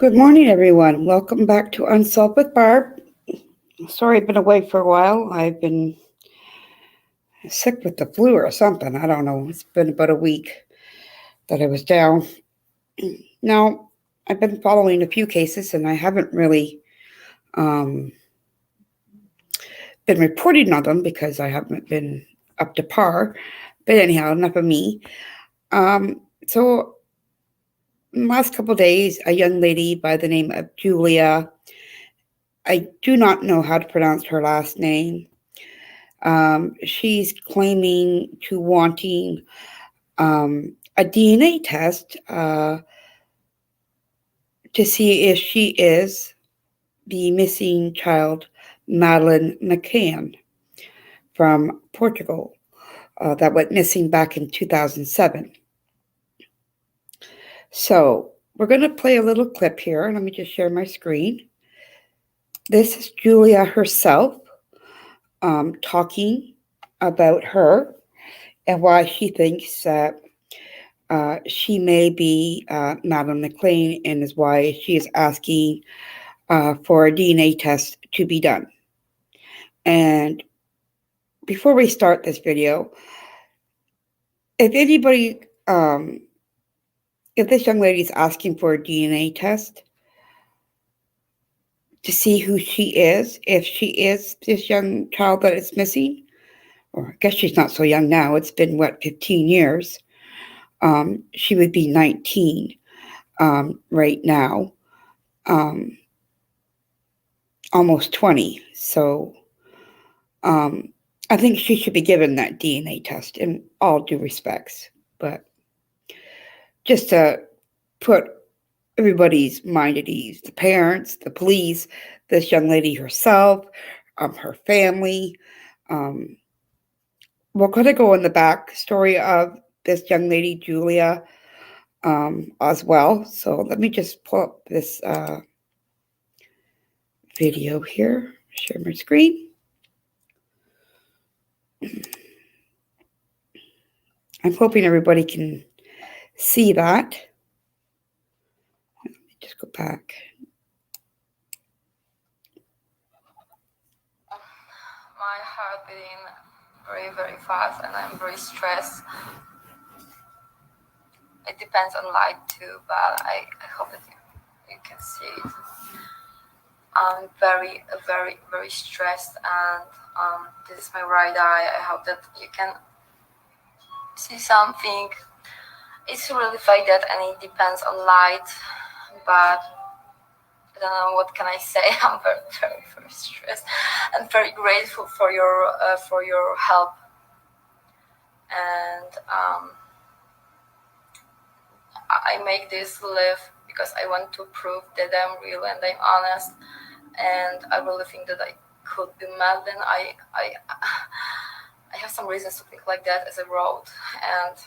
Good morning, everyone. Welcome back to Unsolved with Barb. Sorry I've been away for a while. I've been sick with the flu or something. I don't know. It's been about a week that I was down. Now, I've been following a few cases and I haven't really been reporting on them because I haven't been up to par. But anyhow, enough of me. So, last couple of days, a young lady by the name of Julia, I do not know how to pronounce her last name. She's claiming to wanting a DNA test to see if she is the missing child, Madeleine McCann, from Portugal, that went missing back in 2007. So we're going to play a little clip here. Let me just share my screen. This is Julia herself talking about her and why she thinks that she may be Madeleine McCann, and is why she is asking for a DNA test to be done. And before we start this video, if anybody, if this young lady is asking for a DNA test to see who she is, if she is this young child that is missing, or I guess she's not so young now, it's been, 15 years, she would be 19 right now, almost 20. So I think she should be given that DNA test in all due respects. But just to put everybody's mind at ease, the parents, the police, this young lady herself, her family, we're going to go in the back story of this young lady, Julia, as well. So let me just pull up this video here, share my screen. I'm hoping everybody can see that. Let me just go back. My heart beating very, very fast, and I'm very stressed. It depends on light too, but I hope that you can see it. I'm very, very, very stressed, and this is my right eye. I hope that you can see something. It's really faded, and it depends on light, but I don't know what can I say. I'm very, very, very stressed and very grateful for your help. And I make this live because I want to prove that I'm real and I'm honest. And I really think that I could be Madeleine. I have some reasons to think like that, as I wrote, and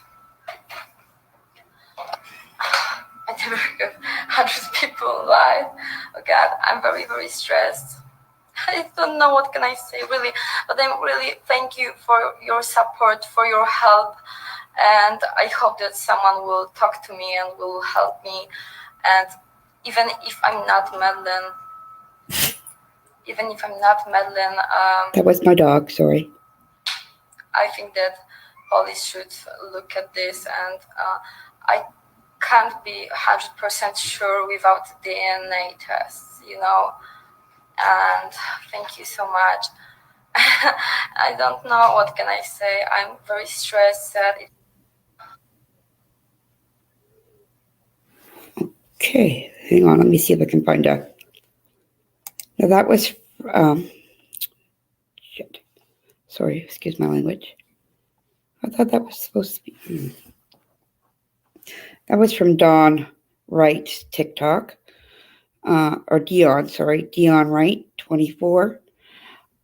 I never got 100 people alive. Oh God, I'm very, very stressed. I don't know what can I say really, but I'm really thank you for your support, for your help, and I hope that someone will talk to me and will help me. And even if I'm not Madeleine, that was my dog, sorry. I think that police should look at this, and I can't be 100% sure without DNA tests, and thank you so much. I don't know what can I say. I'm very stressed, sad. Okay, hang on, let me see if I can find out. Now that was, shit, sorry, excuse my language. I thought that was supposed to be, that was from Dawn Wright's TikTok, or Dion Wright, 24.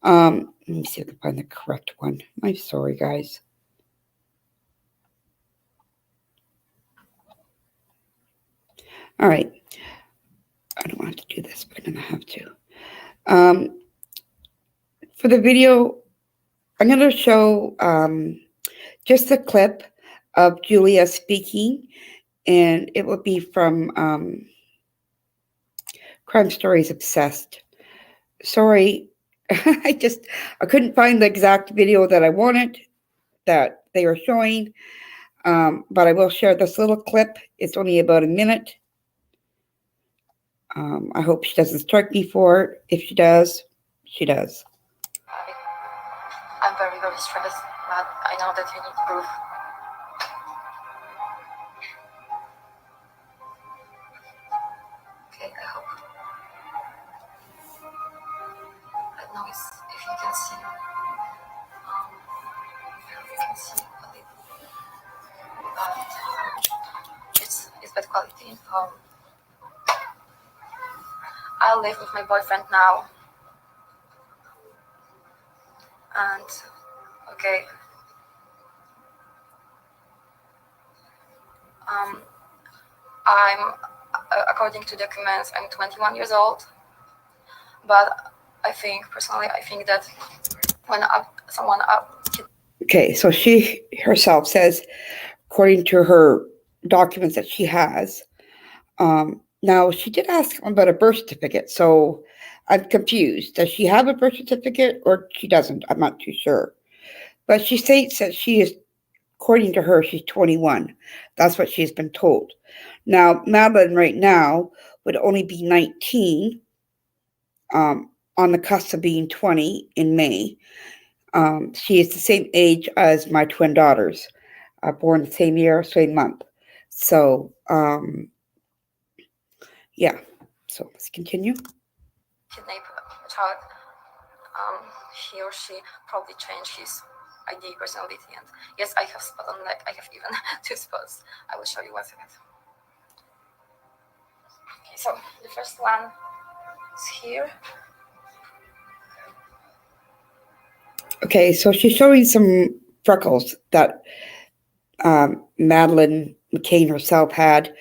Let me see if I can find the correct one. I'm sorry, guys. All right. I don't want to do this, but I'm going to have to. For the video, I'm going to show just a clip of Julia speaking, and it will be from Crime Stories obsessed. Sorry, I couldn't find the exact video that I wanted that they were showing, but I will share this little clip. It's only about a minute. I hope she doesn't strike me for it. If she does, she does. I'm very, very stressed, but I know that you need proof. Okay, I hope. I don't know if you can see. I hope you can see a little. But it's bad quality. I live with my boyfriend now. And, okay. I'm, according to documents, I'm 21 years old. But personally, I think that when someone Okay, so she herself says, according to her documents that she has, now she did ask him about a birth certificate, so I'm confused. Does she have a birth certificate or she doesn't? I'm not too sure. But she states that she is, according to her, she's 21. That's what she's been told. Now, Madeleine right now would only be 19, on the cusp of being 20 in May. She is the same age as my twin daughters, born the same year, same month. So, yeah. So let's continue. Kidnap a child. He or she probably changed his ID, personality, and yes, I have spot on neck. I have even 2 spots. I will show you one second. Okay, so the first one is here. Okay, so she's showing some freckles that Madeleine McCann herself had.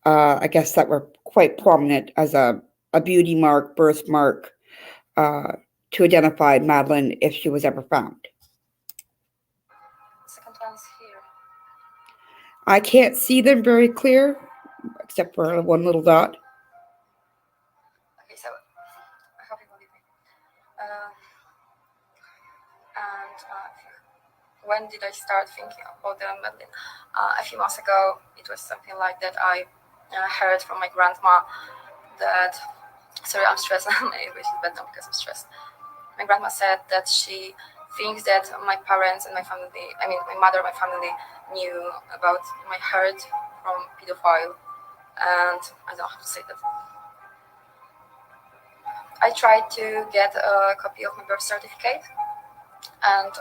I guess that were quite prominent as a beauty mark, birthmark, to identify Madeleine if she was ever found. The second one is here. I can't see them very clear, except for one little dot. Okay, so I hope you believe me. And when did I start thinking about the Madeleine? A few months ago, it was something like that. I heard from my grandma that, sorry, I'm stressed. My English is bad now because I'm stressed. My grandma said that she thinks that my parents and my family, I mean, my mother and my family knew about my hurt from pedophile. And I don't know how to say that. I tried to get a copy of my birth certificate, and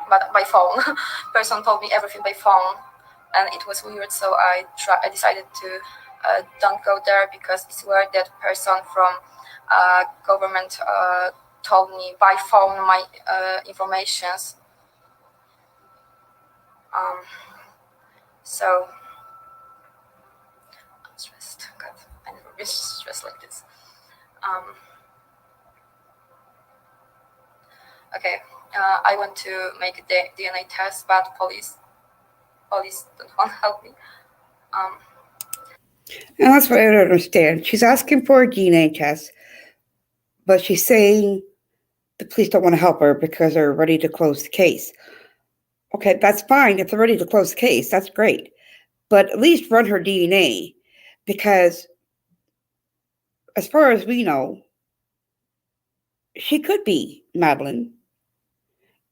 but by phone. Person told me everything by phone, and it was weird. So I decided to don't go there because it's weird that person from government told me by phone my informations. So I'm stressed. God, I never been stressed like this. Okay, I want to make a DNA test, but police don't want to help me. And that's what I don't understand. She's asking for a DNA test, but she's saying the police don't want to help her because they're ready to close the case. Okay, that's fine. If they're ready to close the case, that's great. But at least run her DNA, because as far as we know, she could be Madeleine.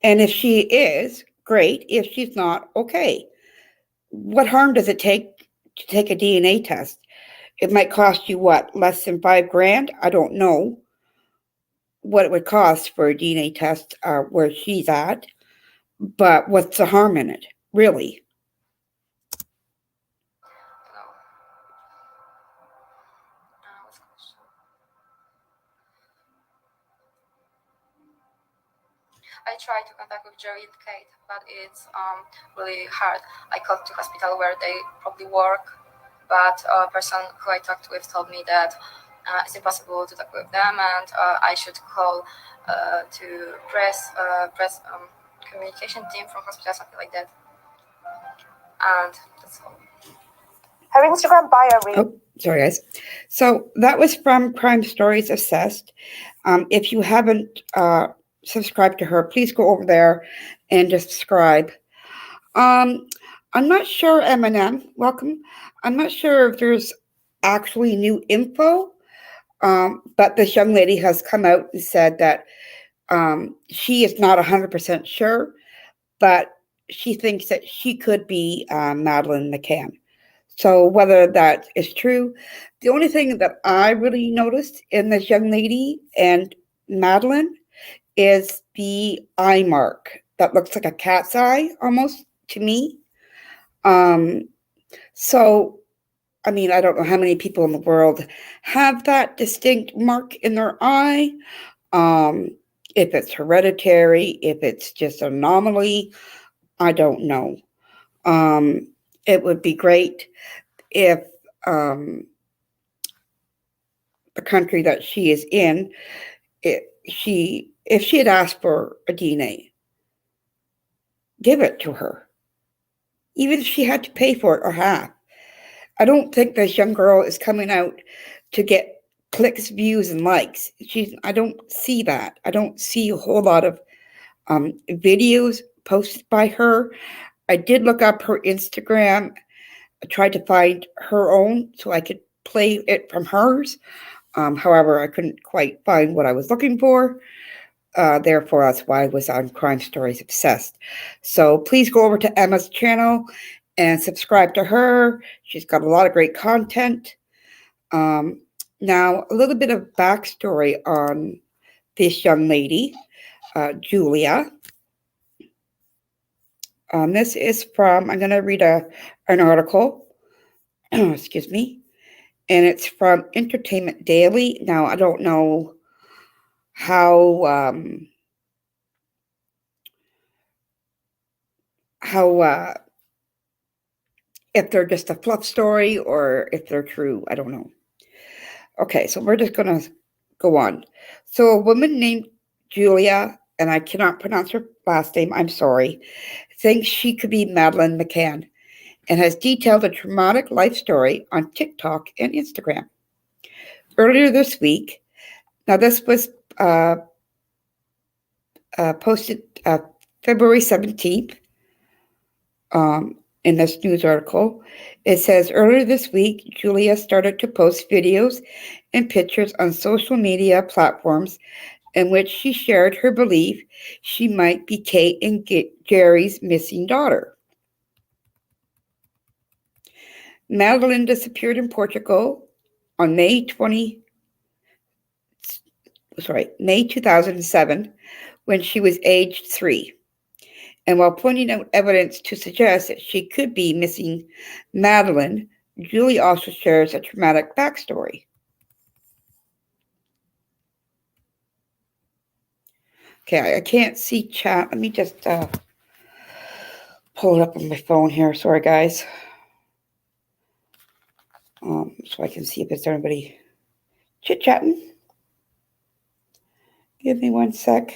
And if she is, great. If she's not, okay. What harm does it take to take a DNA test? It might cost you what, less than $5,000? I don't know what it would cost for a DNA test where she's at, but what's the harm in it, really? I tried to contact with Jerry and Kate, but it's really hard. I called to hospital where they probably work, but a person who I talked with told me that it's impossible to talk with them, and I should call to press communication team from hospital, something like that. And that's all. Her Instagram bio reads. Oh, Sorry, guys. So that was from Crime Stories Assessed. If you haven't subscribed to her, please go over there and just subscribe. I'm not sure, Eminem, welcome. I'm not sure if there's actually new info, but this young lady has come out and said that she is not 100% sure, but she thinks that she could be Madeleine McCann. So whether that is true, the only thing that I really noticed in this young lady and Madeleine is the eye mark that looks like a cat's eye almost to me. Um, so, I mean, I don't know how many people in the world have that distinct mark in their eye. Um, if it's hereditary, if it's just an anomaly, I don't know. It would be great if the country that she is in, if she had asked for a DNA, give it to her, even if she had to pay for it or half. I don't think this young girl is coming out to get clicks, views, and likes. I don't see that. I don't see a whole lot of videos posted by her. I did look up her Instagram. I tried to find her own so I could play it from hers. However, I couldn't quite find what I was looking for. Therefore, that's why I was on Crime Stories Obsessed. So please go over to Emma's channel and subscribe to her. She's got a lot of great content. Now, a little bit of backstory on this young lady, Julia. This is from, I'm going to read an article, excuse me, and it's from Entertainment Daily. Now, I don't know how if they're just a fluff story or if they're true. I don't know. Okay, so we're just going to go on. So a woman named Julia, and I cannot pronounce her last name, I'm sorry, thinks she could be Madeleine McCann and has detailed a traumatic life story on TikTok and Instagram. Earlier this week, now this was posted February 17th in this news article. It says, earlier this week, Julia started to post videos and pictures on social media platforms in which she shared her belief she might be Kate and Jerry's missing daughter. Madeleine disappeared in Portugal on May 2007 when she was aged 3. And while pointing out evidence to suggest that she could be missing Madeleine, Julie also shares a traumatic backstory. Okay, I can't see chat. Let me just pull it up on my phone here. Sorry, guys. So I can see if there's anybody chit-chatting. Give me 1 sec.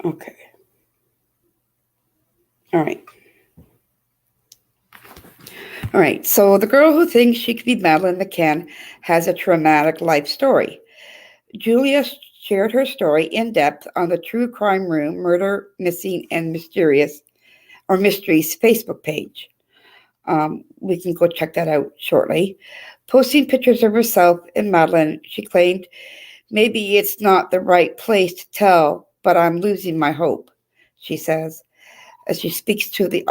Okay. All right. So the girl who thinks she could be Madeleine McCann has a traumatic life story. Julia shared her story in depth on the True Crime Room Murder, Missing, and Mysteries Facebook page. We can go check that out shortly. Posting pictures of herself and Madeleine, she claimed, maybe it's not the right place to tell, but I'm losing my hope, she says, as she speaks to the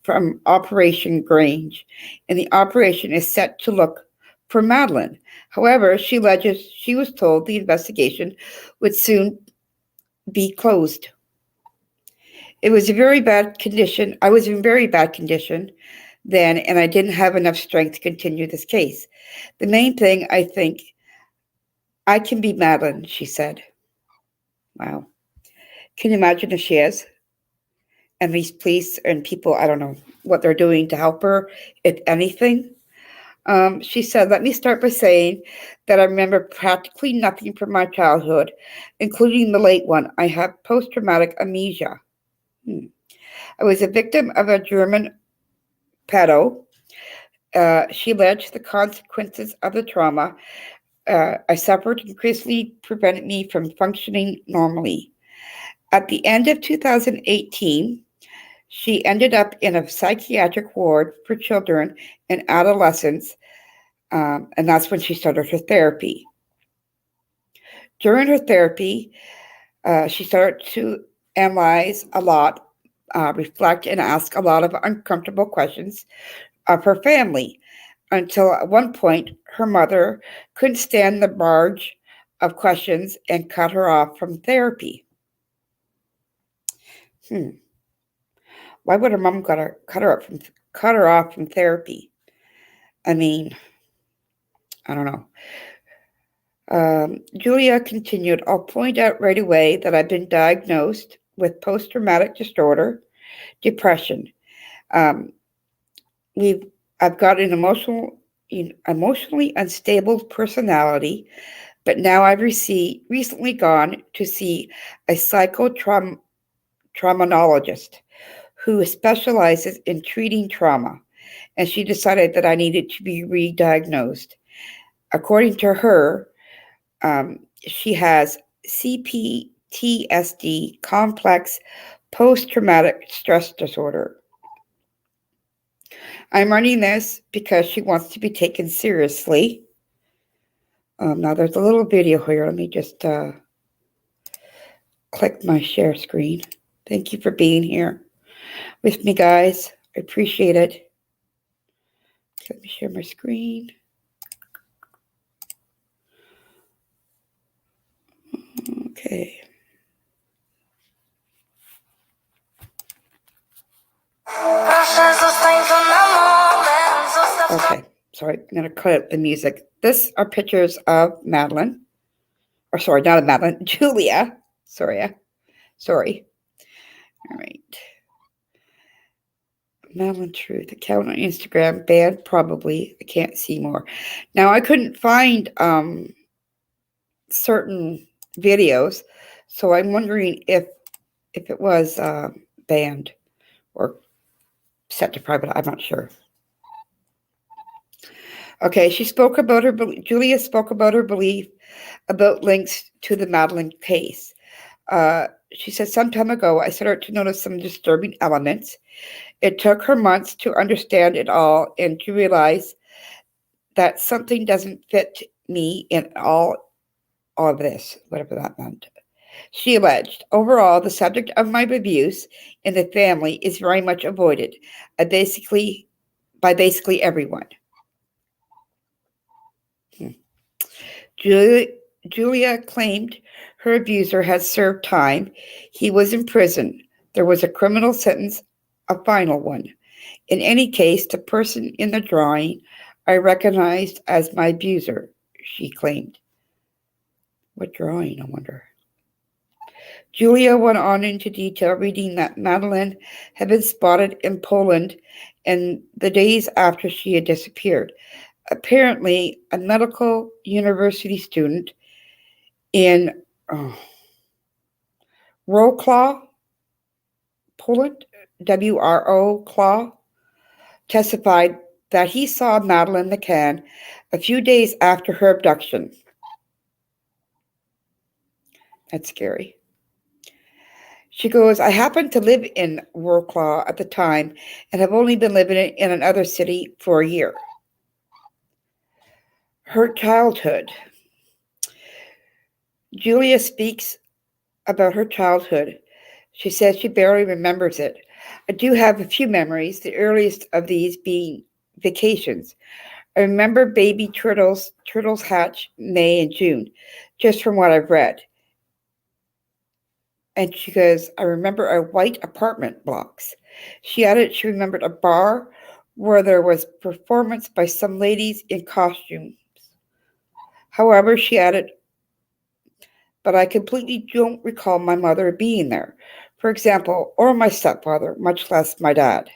from Operation Grange, and the operation is set to look for Madeleine. However, she alleges she was told the investigation would soon be closed. It was a very bad condition. I was in very bad condition then, and I didn't have enough strength to continue this case. The main thing, I think, I can be Madeleine, she said. Wow. Can you imagine if she is? And these police and people, I don't know what they're doing to help her, if anything. She said, let me start by saying that I remember practically nothing from my childhood, including the late one. I have post-traumatic amnesia. I was a victim of a German pedo. She alleged the consequences of the trauma I suffered increasingly prevented me from functioning normally. At the end of 2018, she ended up in a psychiatric ward for children and adolescents, and that's when she started her therapy. During her therapy, she started to analyze a lot, reflect, and ask a lot of uncomfortable questions of her family, until at one point her mother couldn't stand the barrage of questions and cut her off from therapy. Why would her mom cut her off from therapy? I mean, I don't know. Julia continued, I'll point out right away that I've been diagnosed with post-traumatic disorder, depression. I've got an emotionally unstable personality, but now I've recently gone to see a psychotraumatologist who specializes in treating trauma, and she decided that I needed to be re-diagnosed. According to her, she has CPTSD, complex post-traumatic stress disorder. I'm running this because she wants to be taken seriously. Now there's a little video here. Let me just click my share screen. Thank you for being here with me, guys. I appreciate it. Let me share my screen. Okay. Okay, sorry, I'm going to cut out the music. This are pictures of Madeleine. Or sorry, not of Madeleine, Julia. Sorry. All right. Madeleine Truth, account on Instagram, banned probably. I can't see more. Now, I couldn't find certain videos, so I'm wondering if it was banned or set to private. I'm not sure. Okay, Julia spoke about her belief about links to the Madeleine case. She said, some time ago, I started to notice some disturbing elements. It took her months to understand it all and to realize that something doesn't fit me in all of this, whatever that meant. She alleged, overall, the subject of my abuse in the family is very much avoided by basically everyone. Julia claimed her abuser had served time. He was in prison. There was a criminal sentence, a final one. In any case, the person in the drawing I recognized as my abuser, she claimed. What drawing, I wonder? Julia went on into detail, reading that Madeleine had been spotted in Poland in the days after she had disappeared. Apparently, a medical university student in Wrocław, Poland, Wrocław, testified that he saw Madeleine McCann a few days after her abduction. That's scary. She goes, I happened to live in Wrocław at the time and have only been living in another city for a year. Her childhood. Julia speaks about her childhood. She says she barely remembers it. I do have a few memories, the earliest of these being vacations. I remember baby turtles hatch May and June, just from what I've read. And she goes, I remember our white apartment blocks. She added she remembered a bar where there was performance by some ladies in costumes. However, she added, but I completely don't recall my mother being there, for example, or my stepfather, much less my dad.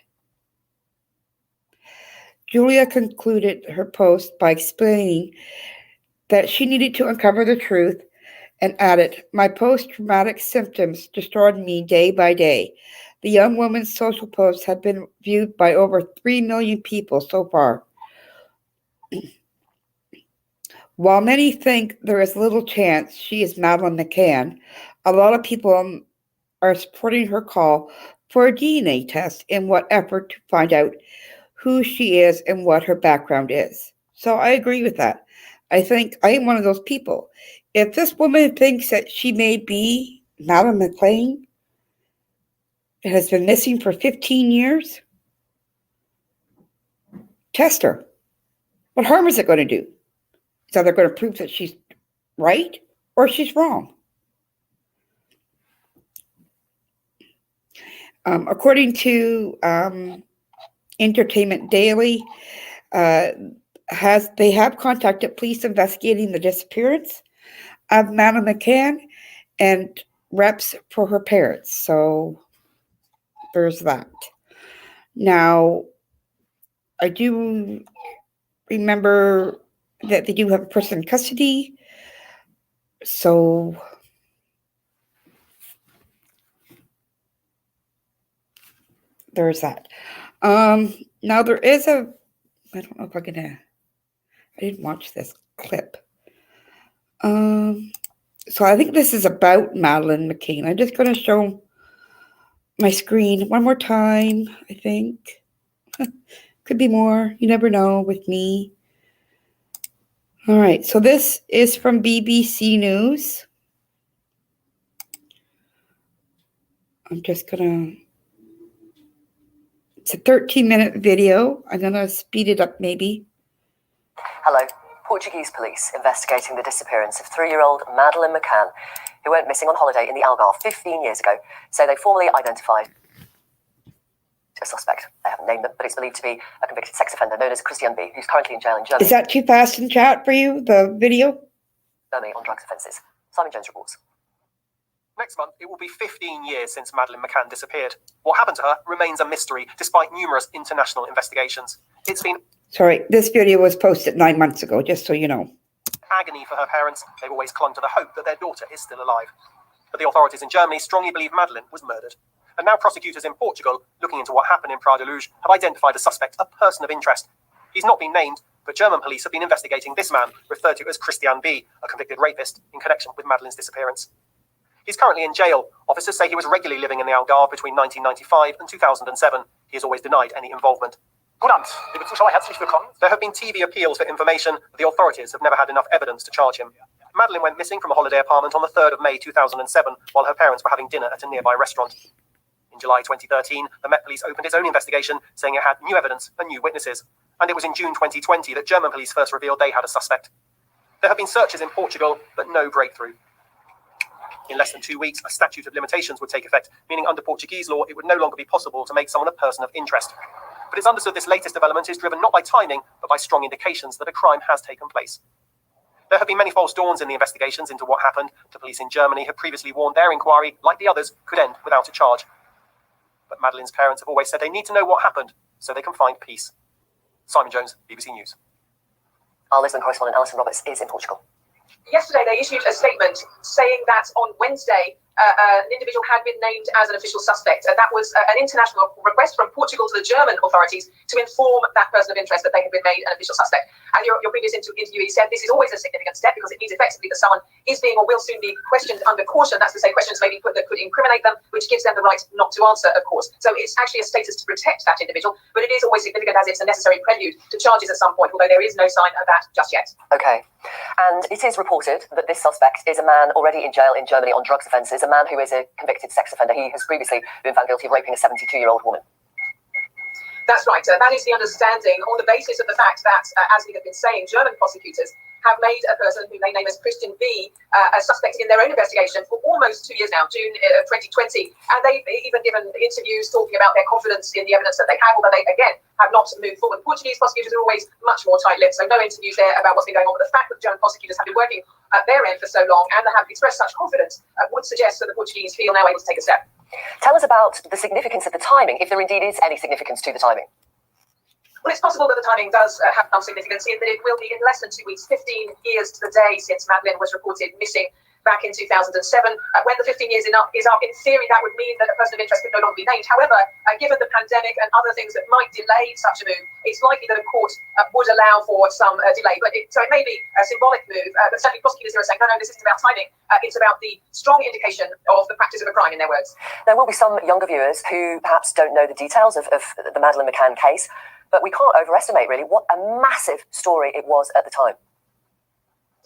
Julia concluded her post by explaining that she needed to uncover the truth and added, "My post-traumatic symptoms destroyed me day by day." The young woman's social posts have been viewed by over 3 million people so far. While many think there is little chance she is Madeleine McCann, a lot of people are supporting her call for a DNA test in what effort to find out who she is and what her background is. So I agree with that. I think I am one of those people. If this woman thinks that she may be Madeleine McCann and has been missing for 15 years, test her. What harm is it going to do? It's either going to prove that she's right or she's wrong. According to Entertainment Daily, they have contacted police investigating the disappearance of Madeleine McCann and reps for her parents. So there's that. Now, I do remember that they do have a person in custody. So there's that. Now there is I don't know if I didn't watch this clip. So I think this is about Madeleine McCann. I'm just going to show my screen one more time, I think. Could be more. You never know with me. All right. So this is from BBC News. I'm just going to... It's a 13-minute video. I'm going to speed it up maybe. Hello. Portuguese police investigating the disappearance of 3-year-old Madeleine McCann, who went missing on holiday in the Algarve 15 years ago, say they formally identified a suspect. They haven't named them, but it's believed to be a convicted sex offender known as Christian B, who's currently in jail in Germany. Is that too fast in chat for you, the video? Germany on drugs offences. Simon Jones reports. Next month, it will be 15 years since Madeleine McCann disappeared. What happened to her remains a mystery, despite numerous international investigations. It's been... Sorry, this video was posted 9 months ago, just so you know. Agony for her parents. They've always clung to the hope that their daughter is still alive. But the authorities in Germany strongly believe Madeleine was murdered. And now prosecutors in Portugal, looking into what happened in Praia da Luz, have identified a suspect, a person of interest. He's not been named, but German police have been investigating this man, referred to as Christian B, a convicted rapist, in connection with Madeleine's disappearance. He's currently in jail. Officers say he was regularly living in the Algarve between 1995 and 2007. He has always denied any involvement. Guten Abend, liebe Zuschauer, herzlich willkommen. There have been TV appeals for information, but the authorities have never had enough evidence to charge him. Madeleine went missing from a holiday apartment on the 3rd of May 2007 while her parents were having dinner at a nearby restaurant. In July 2013, the Met Police opened its own investigation, saying it had new evidence and new witnesses. And it was in June 2020 that German police first revealed they had a suspect. There have been searches in Portugal, but no breakthrough. In less than 2 weeks, a statute of limitations would take effect, meaning under Portuguese law, it would no longer be possible to make someone a person of interest. But it's understood this latest development is driven not by timing, but by strong indications that a crime has taken place. There have been many false dawns in the investigations into what happened. The police in Germany have previously warned their inquiry, like the others, could end without a charge. But Madeleine's parents have always said they need to know what happened so they can find peace. Simon Jones, BBC News. Our Lisbon correspondent Alison Roberts is in Portugal. Yesterday, they issued a statement saying that on Wednesday, an individual had been named as an official suspect. That was an international request from Portugal to the German authorities to inform that person of interest that they had been made an official suspect. And your previous interviewee said this is always a significant step because it means effectively that someone is being or will soon be questioned under caution. That's to say, questions may be put that could incriminate them, which gives them the right not to answer, of course. So it's actually a status to protect that individual, but it is always significant as it's a necessary prelude to charges at some point, although there is no sign of that just yet. Okay. And it is reported that this suspect is a man already in jail in Germany on drugs offences, a man who is a convicted sex offender. He has previously been found guilty of raping a 72-year-old woman. That's right. That is the understanding on the basis of the fact that, as we have been saying, German prosecutors have made a person who they name as Christian B a suspect in their own investigation for almost 2 years now, June 2020. And they've even given interviews talking about their confidence in the evidence that they have, although they, again, have not moved forward. Portuguese prosecutors are always much more tight-lipped, so no interviews there about what's been going on. But the fact that German prosecutors have been working at their end for so long and they have expressed such confidence would suggest that the Portuguese feel now able to take a step. Tell us about the significance of the timing, if there indeed is any significance to the timing. Well, it's possible that the timing does have some significance in that it will be in less than 2 weeks, 15 years to the day since Madeleine was reported missing back in 2007. When the 15 years is up, in theory, that would mean that a person of interest could no longer be named. However, given the pandemic and other things that might delay such a move, it's likely that a court would allow for some delay. So it may be a symbolic move, but certainly prosecutors are saying, no, this isn't about timing. It's about the strong indication of the practice of a crime, in their words. There will be some younger viewers who perhaps don't know the details of the Madeleine McCann case, but we can't overestimate really what a massive story it was at the time.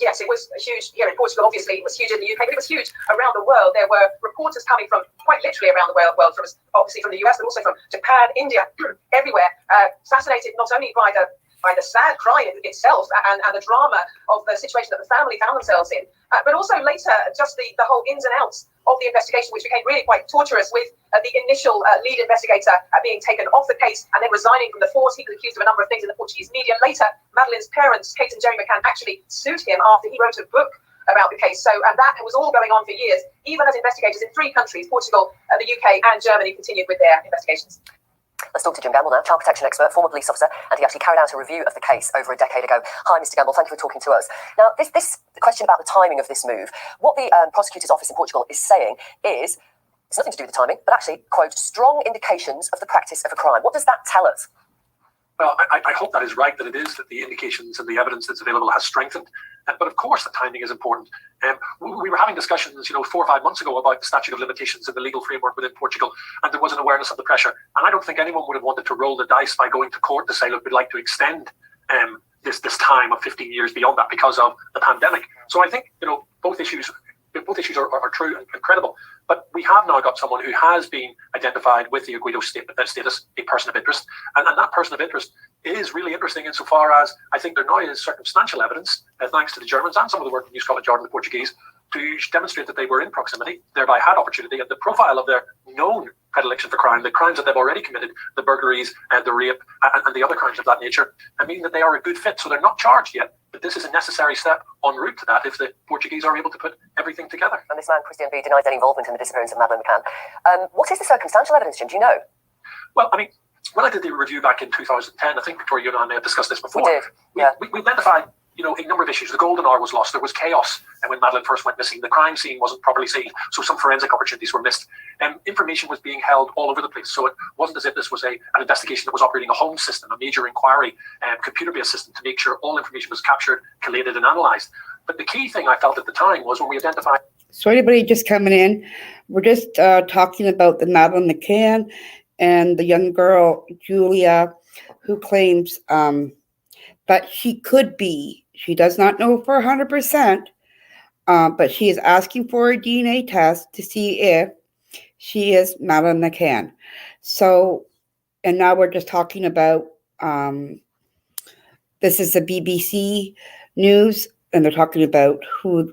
Yes, it was huge here in Portugal. Obviously, it was huge in the UK, but it was huge around the world. There were reporters coming from quite literally around the world, from obviously from the US, but also from Japan, India, everywhere, fascinated not only by the sad crime itself and the drama of the situation that the family found themselves in, but also later just the whole ins and outs of the investigation, which became really quite torturous, with the initial lead investigator being taken off the case and then resigning from the force. He was accused of a number of things in the Portuguese media. Later, Madeleine's parents, Kate and Jerry McCann, actually sued him after he wrote a book about the case. And that was all going on for years, even as investigators in 3 countries, Portugal, the UK and Germany, continued with their investigations. Let's talk to Jim Gamble now, child protection expert, former police officer, and he actually carried out a review of the case over a decade ago. Hi, Mr. Gamble, thank you for talking to us. Now, this question about the timing of this move, what the prosecutor's office in Portugal is saying is, it's nothing to do with the timing, but actually, quote, strong indications of the practice of a crime. What does that tell us? Well, I hope that is right, that it is, that the indications and the evidence that's available has strengthened. But of course, the timing is important. We were having discussions, 4 or 5 months ago about the statute of limitations and the legal framework within Portugal, and there was an awareness of the pressure. And I don't think anyone would have wanted to roll the dice by going to court to say, look, we'd like to extend this time of 15 years beyond that because of the pandemic. So I think, both issues are true and credible. But we have now got someone who has been identified with the Aguido status, a person of interest. And that person of interest is really interesting insofar as I think there now is circumstantial evidence, thanks to the Germans and some of the work of New Scotland Yard and the Portuguese, to demonstrate that they were in proximity, thereby had opportunity, and the profile of their known predilection for crime, the crimes that they've already committed, the burglaries, the rape, and the other crimes of that nature, I mean that they are a good fit. So they're not charged yet, but this is a necessary step en route to that if the Portuguese are able to put everything together. And this man, Christian B, denies any involvement in the disappearance of Madeleine McCann. What is the circumstantial evidence, Jim? Do you know? Well, I mean, when I did the review back in 2010, I think, Victoria, you and I may have discussed this before. We did, yeah. We identified a number of issues. The golden hour was lost. There was chaos when Madeleine first went missing. The crime scene wasn't properly sealed, so some forensic opportunities were missed. Information was being held all over the place, so it wasn't as if this was an investigation that was operating a home system, a major inquiry, computer-based system to make sure all information was captured, collated and analysed. But the key thing I felt at the time was when we identified... So anybody just coming in, we're just talking about the Madeleine McCann and the young girl, Julia, who claims that she could be. She does not know for 100%, but she is asking for a DNA test to see if she is Madeleine McCann. So, and now we're just talking about, this is the BBC News, and they're talking about who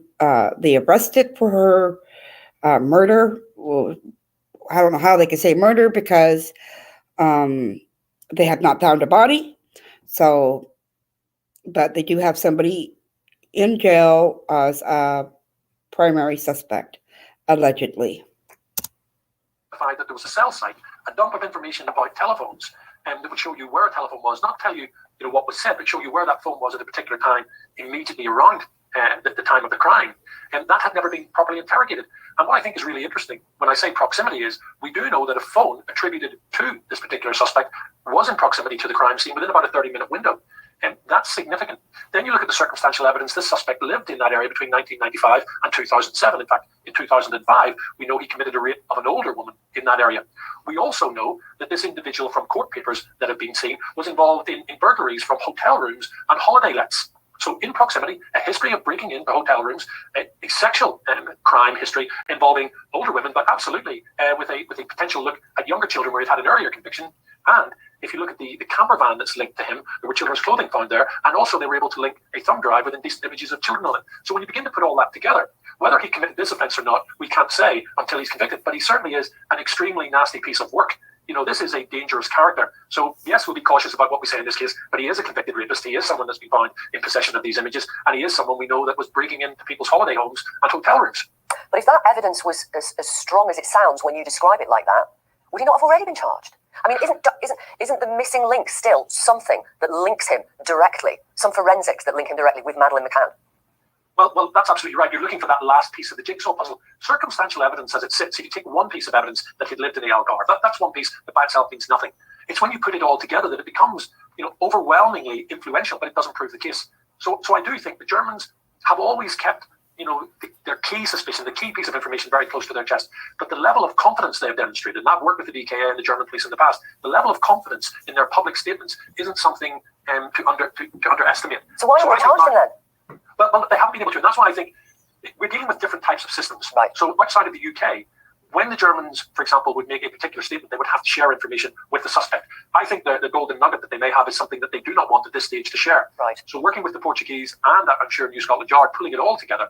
they arrested for her murder. Well, I don't know how they can say murder because they have not found a body. So, but they do have somebody in jail as a primary suspect, allegedly. That there was a cell site, a dump of information about telephones, and that would show you where a telephone was, not tell you, what was said, but show you where that phone was at a particular time, immediately around the time of the crime. And that had never been properly interrogated. And what I think is really interesting when I say proximity is we do know that a phone attributed to this particular suspect was in proximity to the crime scene within about a 30-minute window. And that's significant. Then you look at the circumstantial evidence. This suspect lived in that area between 1995 and 2007. In fact, in 2005, we know he committed a rape of an older woman in that area. We also know that this individual from court papers that have been seen was involved in burglaries from hotel rooms and holiday lets. So in proximity, a history of breaking into hotel rooms, a sexual crime history involving older women, but absolutely with a potential look at younger children where he'd had an earlier conviction. And if you look at the camper van that's linked to him, there were children's clothing found there, and also they were able to link a thumb drive with indecent images of children on it. So when you begin to put all that together, whether he committed this offence or not, we can't say until he's convicted, but he certainly is an extremely nasty piece of work. This is a dangerous character. So yes, we'll be cautious about what we say in this case, but he is a convicted rapist. He is someone that's been found in possession of these images, and he is someone we know that was breaking into people's holiday homes and hotel rooms. But if that evidence was as strong as it sounds when you describe it like that, would he not have already been charged? I mean, isn't the missing link still something that links him directly, some forensics that link him directly with Madeleine McCann? Well, that's absolutely right. You're looking for that last piece of the jigsaw puzzle. Circumstantial evidence as it sits, if you take one piece of evidence that he'd lived in the Algarve, that's one piece that by itself means nothing. It's when you put it all together that it becomes, overwhelmingly influential, but it doesn't prove the case. So I do think the Germans have always kept, their key suspicion, the key piece of information very close to their chest. But the level of confidence they've demonstrated, and I've worked with the DKA and the German police in the past, the level of confidence in their public statements isn't something to underestimate. So why don't we charge them then? Well, they haven't been able to, and that's why I think we're dealing with different types of systems. Right. So outside of the UK, when the Germans, for example, would make a particular statement, they would have to share information with the suspect. I think the golden nugget that they may have is something that they do not want at this stage to share. Right. So working with the Portuguese and I'm sure New Scotland Yard, pulling it all together,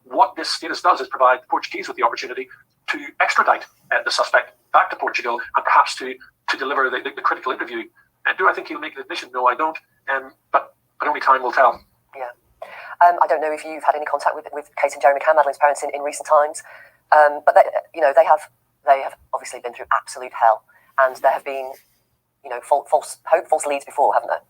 what this status does is provide the Portuguese with the opportunity to extradite the suspect back to Portugal and perhaps to deliver the critical interview. And do I think he'll make the admission? No, I don't. But only time will tell. Yeah. I don't know if you've had any contact with Kate and Jeremy McCann, Madeleine's parents, in recent times, but they have obviously been through absolute hell, and there have been false leads before, haven't there?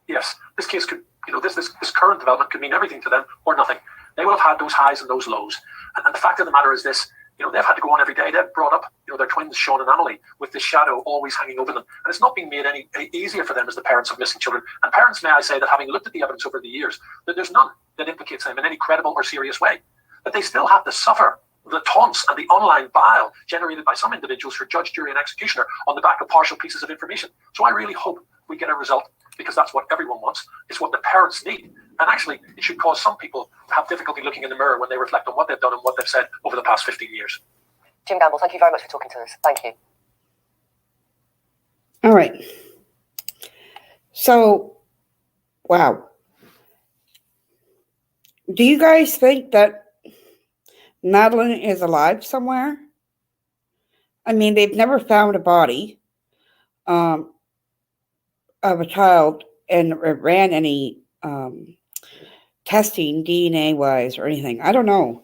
Yes, this case could this current development could mean everything to them or nothing. They will have had those highs and those lows, and the fact of the matter is this: they've had to go on every day. They've brought up their twins Sean and Amelie with this shadow always hanging over them, and it's not being made any easier for them as the parents of missing children. And parents, may I say, that having looked at the evidence over the years, that there's none that implicates them in any credible or serious way. But they still have to suffer the taunts and the online bile generated by some individuals for judge, jury, and executioner on the back of partial pieces of information. So I really hope we get a result, because that's what everyone wants. It's what the parents need. And actually, it should cause some people to have difficulty looking in the mirror when they reflect on what they've done and what they've said over the past 15 years. Jim Gamble, thank you very much for talking to us. Thank you. All right. So, wow. Do you guys think that Madeleine is alive somewhere? I mean, they've never found a body of a child and ran any testing DNA-wise or anything. I don't know.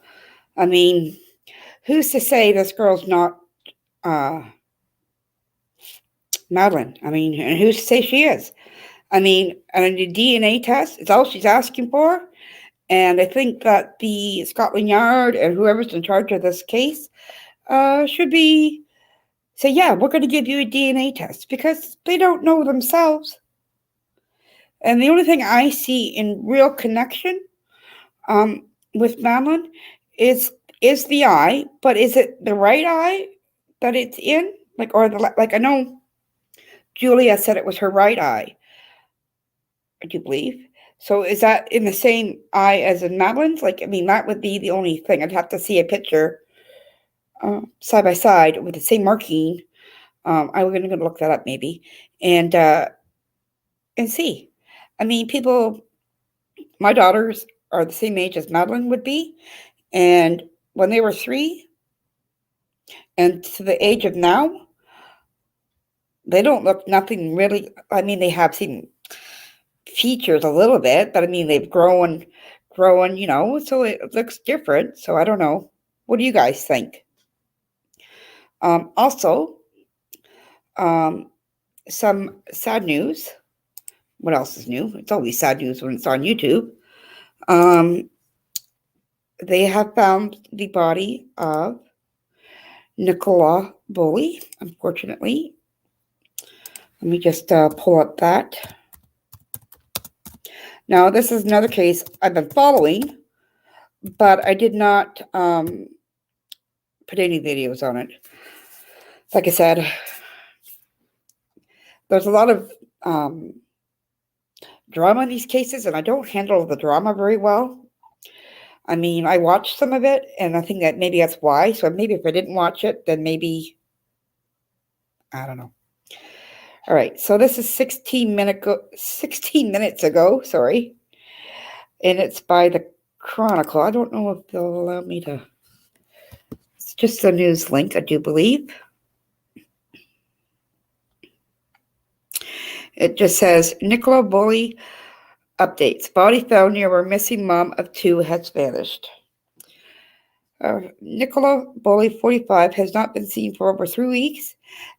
I mean, who's to say this girl's not Madeleine? I mean, and who's to say she is? I mean, and a DNA test is all she's asking for. And I think that the Scotland Yard and whoever's in charge of this case should say, yeah, we're going to give you a DNA test, because they don't know themselves. And the only thing I see in real connection with Madeleine is the eye, but is it the right eye that it's in? I know Julia said it was her right eye, I do believe. So is that in the same eye as in Madeleine's? That would be the only thing. I'd have to see a picture side by side with the same marking. I'm going to look that up maybe and see. I mean, my daughters are the same age as Madeleine would be. And when they were 3 and to the age of now, they don't look nothing really. I mean, they have seen features a little bit, but I mean, they've grown, so it looks different. So I don't know. What do you guys think? Also, some sad news. What else is new? It's always sad news when it's on YouTube. They have found the body of Nicola Bulley, unfortunately. Let me just pull up that. Now, this is another case I've been following, but I did not put any videos on it. Like I said, there's a lot of drama in these cases, and I don't handle the drama very well. I mean, I watched some of it, and I think that maybe that's why. So maybe if I didn't watch it, then maybe, I don't know. All right, so this is 16 minutes ago, sorry. And it's by the Chronicle. I don't know if they'll allow me to. It's just a news link, I do believe. It just says, Nicola Bulley updates. Body found near where missing mom of 2 has vanished. Nicola Bulley, 45, has not been seen for over 3 weeks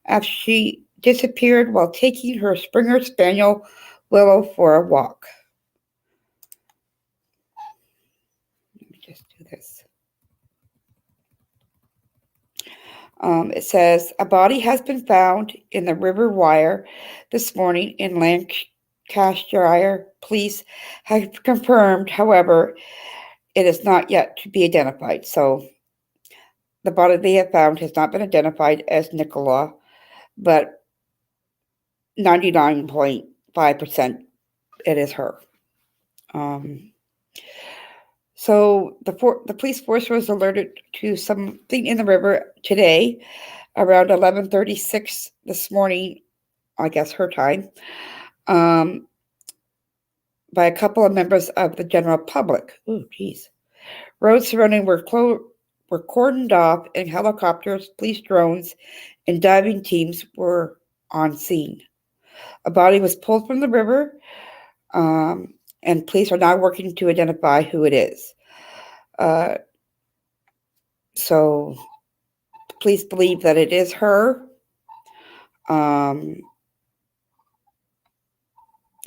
after she disappeared while taking her Springer Spaniel Willow for a walk. Let me just do this. It says, a body has been found in the River Wire this morning in Lancashire. Police have confirmed, however, it is not yet to be identified. So the body they have found has not been identified as Nicola, but 99.5% it is her. So the police force was alerted to something in the river today around 11:36 this morning, I guess her time, by a couple of members of the general public. Oh, geez. Roads surrounding were cordoned off, and helicopters, police drones, and diving teams were on scene. A body was pulled from the river, and police are now working to identify who it is. So police believe that it is her.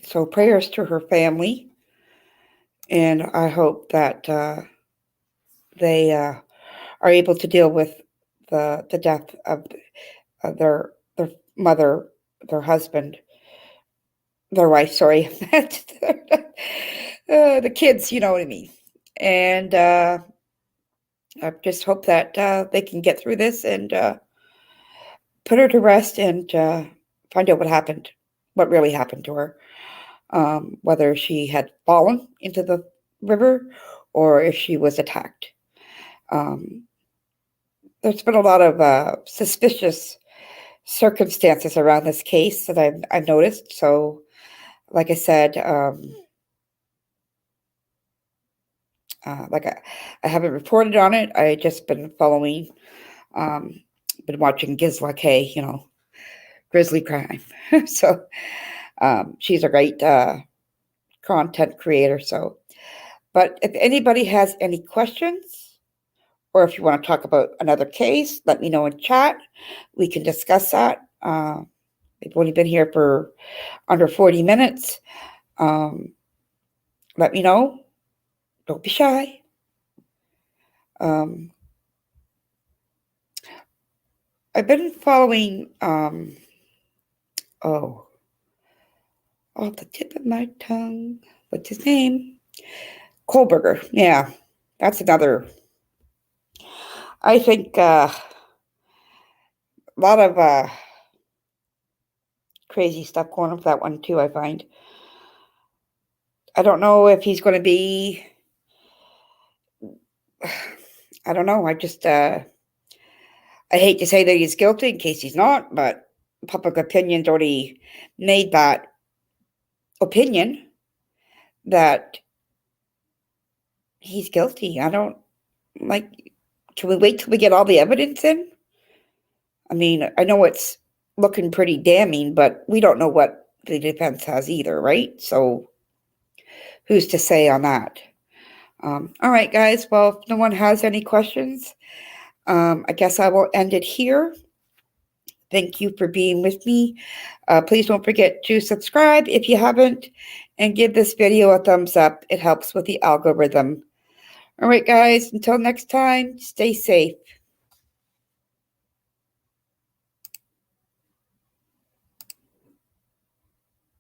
So prayers to her family, and I hope that they are able to deal with the death of their mother, their husband, their wife, sorry, the kids, you know what I mean. And I just hope that they can get through this and put her to rest and find out what happened, what really happened to her, whether she had fallen into the river or if she was attacked. There's been a lot of suspicious circumstances around this case that I've noticed. So, like I said, I haven't reported on it. I just been following, been watching Gizla K, Grizzly Crime. So she's a great content creator. So, but if anybody has any questions, or if you want to talk about another case, let me know in chat. We can discuss that. We've only been here for under 40 minutes. Let me know. Don't be shy. I've been following, off the tip of my tongue, what's his name? Kohlberger. Yeah, that's another. I think a lot of crazy stuff going on with that one too, I find. I don't know if he's going to be, I don't know. I just, I hate to say that he's guilty in case he's not, but public opinion's already made that opinion that he's guilty. I don't, can we wait till we get all the evidence in? I mean, I know it's looking pretty damning, but we don't know what the defense has either, right? So who's to say on that? All right, guys. Well, if no one has any questions, I guess I will end it here. Thank you for being with me. Please don't forget to subscribe if you haven't, and give this video a thumbs up. It helps with the algorithm. All right, guys. Until next time, stay safe.